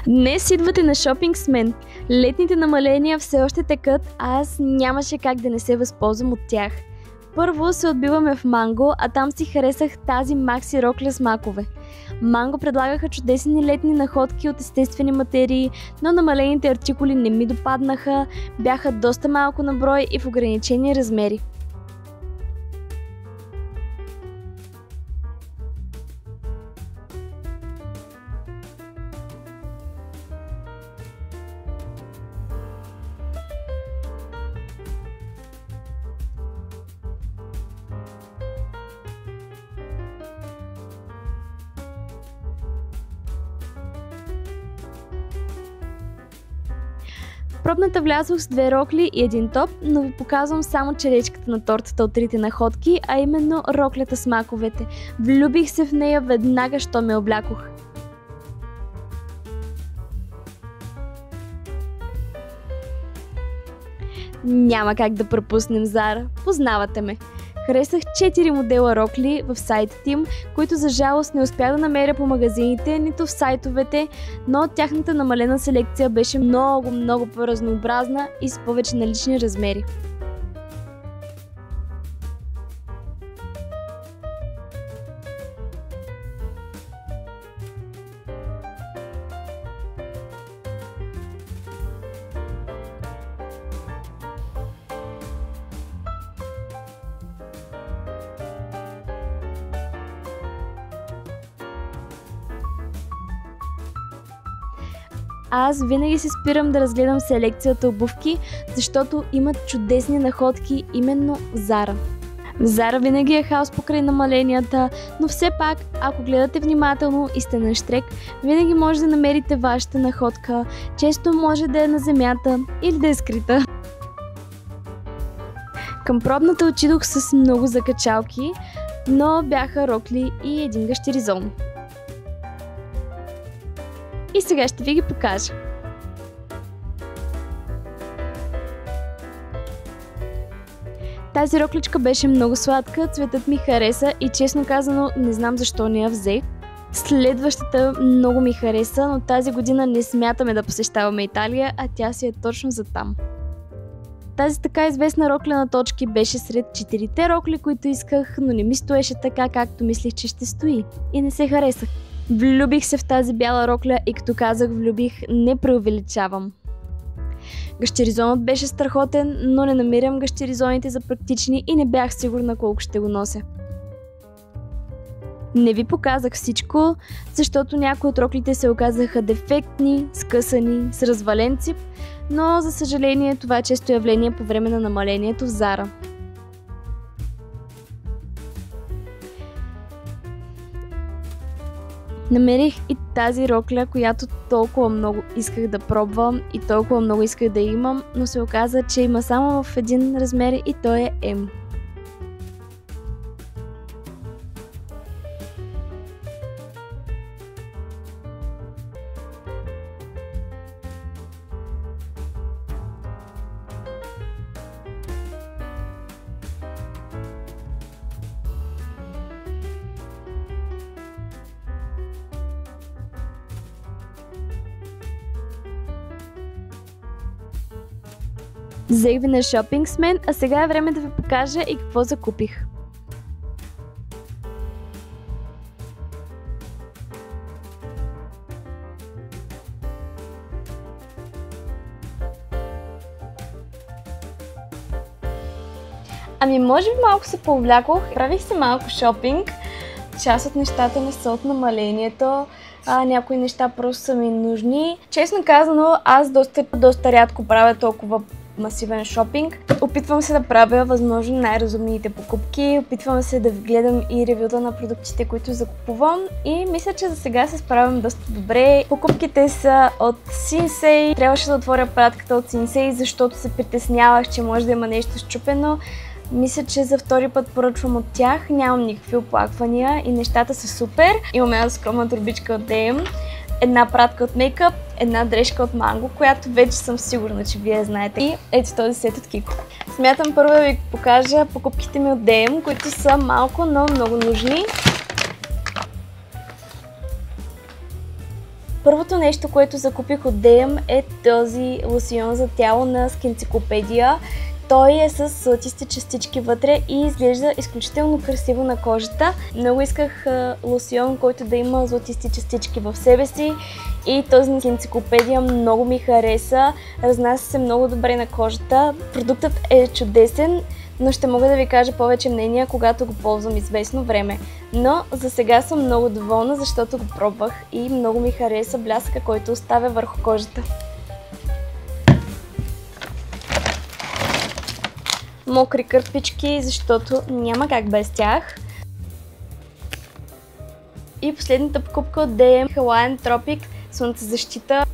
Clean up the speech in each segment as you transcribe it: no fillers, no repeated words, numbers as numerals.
Днес идвате на шопинг с мен. Летните намаления все още текат, а аз нямаше как да не се възползвам от тях. Първо се отбиваме в Манго, а там си харесах тази макси рокля с макове. Манго предлагаха чудесни летни находки от естествени материи, но намалените артикули не ми допаднаха, бяха доста малко на брой и в ограничени размери. Пробната влязох с 2 рокли и 1 топ, но ви показвам само черешката на тортата от трите находки, а именно роклята с маковете. Влюбих се в нея веднага, що ме облякох. Няма как да пропуснем Зара, познавате ме. Харесах 4 модела рокли в сайтите им, които за жалост не успях да намеря по магазините, нито в сайтовете, но тяхната намалена селекция беше много по-разнообразна и с повече налични размери. Аз винаги се спирам да разгледам селекцията обувки, защото имат чудесни находки именно в Зара. В Зара винаги е хаос покрай намаленията, но все пак, ако гледате внимателно и сте на щрек, винаги може да намерите вашата находка. Често може да е на земята или да е скрита. Към пробната отидох с много закачалки, но бяха рокли и един гащеризон. И сега ще ви ги покажа. Тази рокличка беше много сладка, цветът ми хареса и честно казано не знам защо не я взех. Следващата много ми хареса, но тази година не смятаме да посещаваме Италия, а тя си е точно за там. Тази така известна рокля на точки беше сред 4-те рокли, които исках, но не ми стоеше така, както мислих, че ще стои. И не се харесах. Влюбих се в тази бяла рокля и като казах влюбих, не преувеличавам. Гащеризонът беше страхотен, но не намирам гащеризоните за практични и не бях сигурна колко ще го нося. Не ви показах всичко, защото някои от роклите се оказаха дефектни, скъсани, с развален цип, но за съжаление това е често явление по време на намалението в Зара. Намерих и тази рокля, която толкова много исках да пробвам и толкова много исках да имам, но се оказа, че има само в един размер и той е M. Взех ви на шопинг с мен, а сега е време да ви покажа и какво закупих. Ами може би малко се повлякох, правих си малко шопинг. Част от нещата не са от намалението, някои неща просто са ми нужни. Честно казано, аз доста рядко правя толкова масивен шопинг. Опитвам се да правя възможно най-разумните покупки, опитвам се да гледам и ревюта на продуктите, които закупувам и мисля, че за сега се справям доста добре. Покупките са от Sinsay. Трябваше да отворя пратката от Sinsay, защото се притеснявах, че може да има нещо счупено. Мисля, че за втори път поръчвам от тях, нямам никакви оплаквания и нещата са супер. Имам една скромна турбичка от DM, една пратка от мейкъп, една дрежка от Манго, която вече съм сигурна, че вие знаете. И ето този сет от Кико. Смятам първо да ви покажа покупките ми от DM, които са малко, но много нужни. Първото нещо, което закупих от DM е този лосьон за тяло на Skincyclopedia. Той е с златисти частички вътре и изглежда изключително красиво на кожата. Много исках лосьон, който да има златисти частички в себе си и този на Skincyclopedia много ми хареса. Разнася се много добре на кожата. Продуктът е чудесен, но ще мога да ви кажа повече мнения, когато го ползвам известно време. Но за сега съм много доволна, защото го пробвах и много ми хареса блясъка, който оставя върху кожата. Мокри кърпички, защото няма как без тях. И последната покупка от DM Hawaiian Tropic слънцезащита.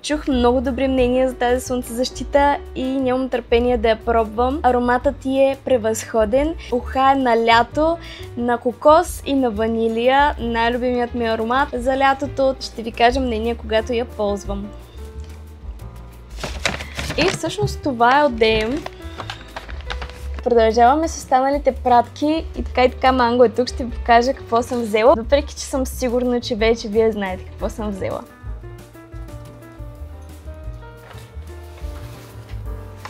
Чух много добри мнения за тази слънцезащита и нямам търпение да я пробвам. Ароматът ти е превъзходен. Уха е на лято, на кокос и на ванилия. Най-любимият ми аромат за лятото. Ще ви кажа мнение, когато я ползвам. И всъщност това е от DM. Продължаваме с останалите пратки и така Манго е тук, ще ви покажа какво съм взела, въпреки че съм сигурна, че вече вие знаете какво съм взела.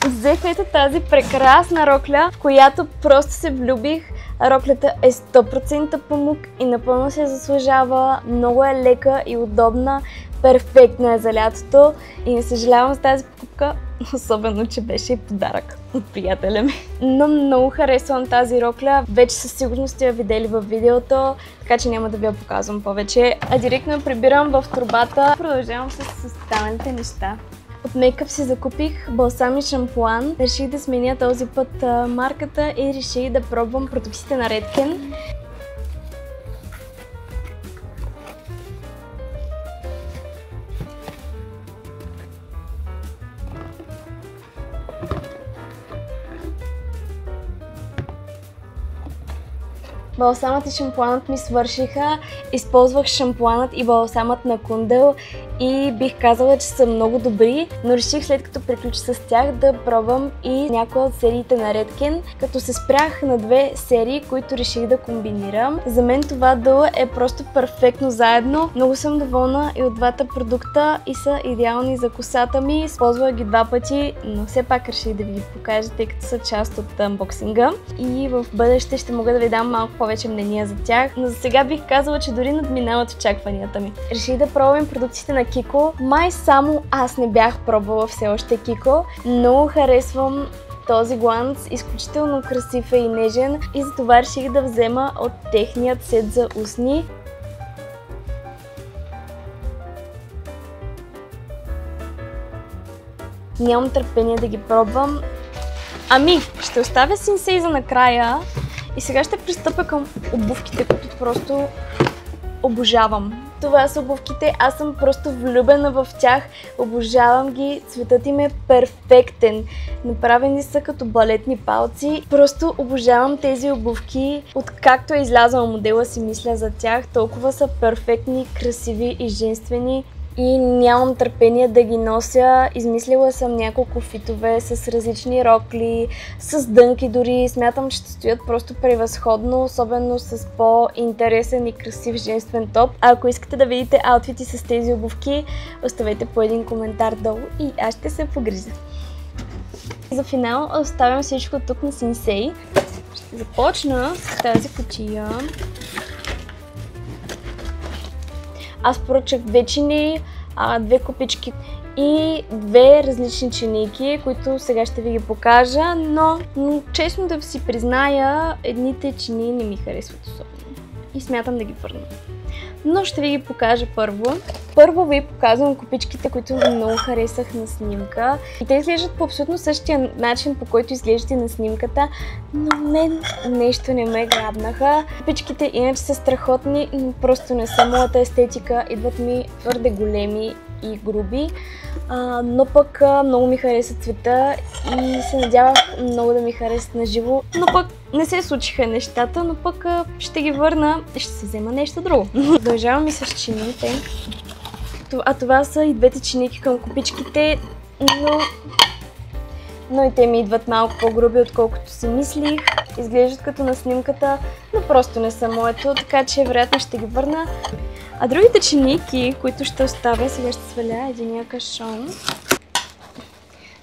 Взех ето тази прекрасна рокля, в която просто се влюбих. Роклята е 100% памук и напълно се заслужава. Много е лека и удобна, перфектна е за лятото и не съжалявам за тази покупка, особено че беше и подарък от приятеля ми. Но много харесвам тази рокля, вече със сигурност сте я видели във видеото, така че няма да ви я показвам повече, а директно я прибирам в торбата. Продължавам с останалите неща. От мейкъп си закупих балсам и шампуан. Реших да сменя този път марката и реших да пробвам продуктите на Redken. Балсамът и шампуанът ми свършиха. Използвах шампуанът и балсамът на Кундъл и бих казала, че са много добри, но реших след като приключа с тях да пробвам и някои от сериите на Redken, като се спрях на две серии, които реших да комбинирам. За мен това дуо е просто перфектно заедно. Много съм доволна и от двата продукта и са идеални за косата ми. Използвах ги два пъти, но все пак реших да ви ги покажа, тъй като са част от анбоксинга и в бъдеще ще мога да ви дам малко повече мнения за тях, но за сега бих казала, че дори надминават очакванията ми. Реших да пробвам продуктите на Kiko. Май само аз не бях пробвала все още Kiko. Много харесвам този гланц, изключително красив е и нежен и затова реших да взема от техният сет за устни. Нямам търпение да ги пробвам. Ами, ще оставя Sensei за накрая и сега ще пристъпя към обувките, които просто обожавам. Това са обувките, аз съм просто влюбена в тях, обожавам ги, цветът им е перфектен. Направени са като балетни палци, просто обожавам тези обувки. Откакто е излязъл модела си мисля за тях, толкова са перфектни, красиви и женствени. И нямам търпение да ги нося. Измислила съм няколко фитове с различни рокли, с дънки дори. Смятам, че ще стоят просто превъзходно, особено с по-интересен и красив женствен топ. А ако искате да видите аутфити с тези обувки, оставете по един коментар долу и аз ще се погрижа. За финал оставям всичко тук на Sensei. Ще започна с тази кутия. Аз поръчах две чини, две копички и две различни чинийки, които сега ще ви ги покажа, но честно да си призная, едните чинии не ми харесват особено и смятам да ги върна. Но ще ви ги покажа първо. Първо ви показвам копичките, които много харесах на снимка. И те изглеждат по абсолютно същия начин, по който изглеждат и на снимката, но мен нещо не ме грабнаха. Копичките иначе са страхотни, но просто не са моята естетика. Идват ми твърде големи и груби, но пък много ми хареса цвета и се надявах много да ми харесат на живо, но пък не се случиха нещата, но пък ще ги върна и ще се взема нещо друго. Продължавам и с чиниите. А това са и двете чиники към копичките, но и те ми идват малко по-груби, отколкото си мислих. Изглеждат като на снимката, но просто не са моето, така че вероятно ще ги върна. А другите чинийки, които ще оставя, сега ще сваля единия кашон.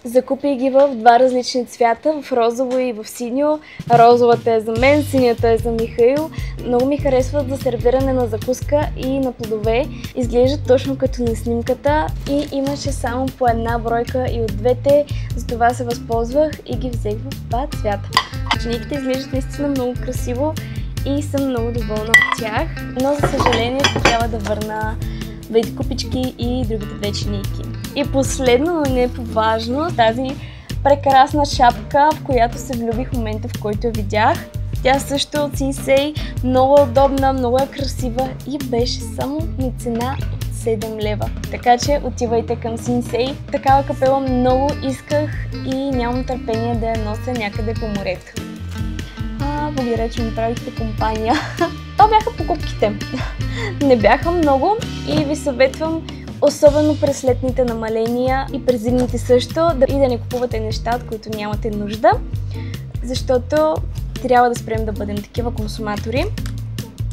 Закупих ги в два различни цвята, в розово и в синьо. Розовата е за мен, синята е за Михаил. Много ми харесват за сервиране на закуска и на плодове. Изглеждат точно като на снимката и имаше само по една бройка и от двете, затова се възползвах и ги взех в два цвята. Чинийките изглеждат наистина много красиво и съм много доволна от тях, но за съжаление ще трябва да върна двете купички и другите две чинийки. И последно, но не по-важно, тази прекрасна шапка, в която се влюбих в момента, в който я видях. Тя също е от Синсей, много удобна, много е красива и беше само на цена от 7 лева. Така че отивайте към Синсей. Такава капела много исках и нямам търпение да я нося някъде по морето. Благодаря, че ми правихте компания. Това бяха покупките. Не бяха много и ви съветвам, особено през летните намаления и през зимните също, да не купувате неща, от които нямате нужда, защото трябва да спрем да бъдем такива консуматори.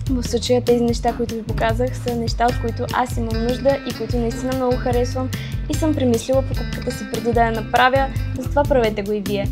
В случая тези неща, които ви показах, са неща, от които аз имам нужда и които наистина много харесвам и съм премислила покупката си преди да я направя, затова правете го и вие.